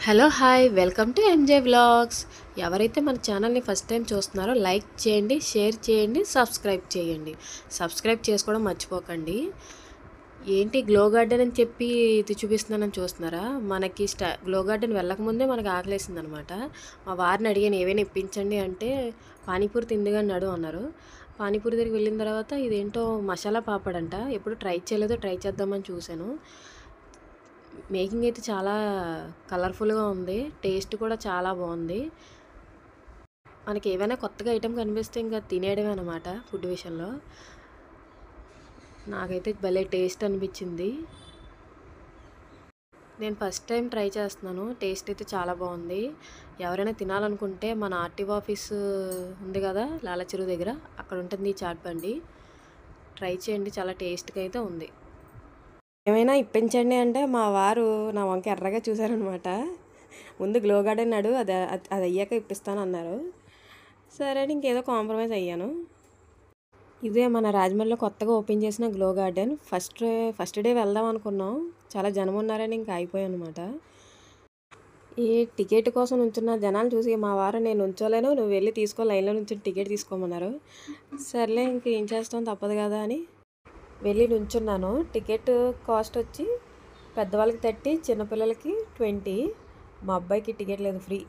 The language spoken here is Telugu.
Hello hi welcome to M J vlogs. ఎవరైతే మన ఛానల్ని ఫస్ట్ టైం చూస్తున్నారో లైక్ చేయండి, షేర్ చేయండి, సబ్స్క్రైబ్ చేసుకోవడం మర్చిపోకండి. ఏంటి గ్లో గార్డెన్ అని చెప్పి ఇది చూపిస్తున్నానని చూస్తున్నారా? మనకి గ్లో గార్డెన్ వెళ్ళకముందే మనకు ఆకలేసింది అనమాట. మా వారిని అడిగాను ఏవైనా ఇప్పించండి అంటే పానీపూరి తిందిగాని నడు అన్నారు. పానీపూరి దగ్గరికి వెళ్ళిన తర్వాత ఇదేంటో మసాలా పాపడంట, ఎప్పుడు ట్రై చేయలేదో ట్రై చేద్దామని చూశాను. మేకింగ్ అయితే చాలా కలర్ఫుల్గా ఉంది, టేస్ట్ కూడా చాలా బాగుంది. మనకి ఏవైనా కొత్తగా ఐటెం కనిపిస్తే ఇంకా తినేయడమే అనమాట. ఫుడ్ విషయంలో నాకైతే భలే టేస్ట్ అనిపించింది. నేను ఫస్ట్ టైం ట్రై చేస్తున్నాను, టేస్ట్ అయితే చాలా బాగుంది. ఎవరైనా తినాలనుకుంటే మన ఆర్టీఓ ఆఫీస్ ఉంది కదా లాలచెరువు దగ్గర, అక్కడ ఉంటుంది ఈ చాట్ బండి. ట్రై చేయండి, చాలా టేస్ట్గా అయితే ఉంది. ఏమైనా ఇప్పించండి అంటే మా వారు నా వంక ఎర్రగా చూశారనమాట. ముందు గ్లో గార్డెన్ నాడు అది అయ్యాక ఇప్పిస్తాను అన్నారు. సరే అని ఇంకేదో కాంప్రమైజ్ అయ్యాను. ఇదే మన రాజమండ్రిలో కొత్తగా ఓపెన్ చేసిన గ్లో గార్డెన్. ఫస్ట్ డే వెళ్దాం అనుకున్నాం, చాలా జనం ఉన్నారని ఇంకా అయిపోయాం అనమాట. ఈ టికెట్ కోసం నుంచున్న జనాలు చూసి మా వారు నేను ఉంచోలేను, నువ్వు వెళ్ళి తీసుకో, లైన్లో నుంచి టికెట్ తీసుకోమన్నారు. సర్లే ఇంక ఏం చేస్తాం, తప్పదు కదా అని వెళ్ళి నుంచున్నాను. టికెట్ కాస్ట్ వచ్చి పెద్దవాళ్ళకి 30, చిన్నపిల్లలకి 20. మా అబ్బాయికి టికెట్ లేదు, ఫ్రీ.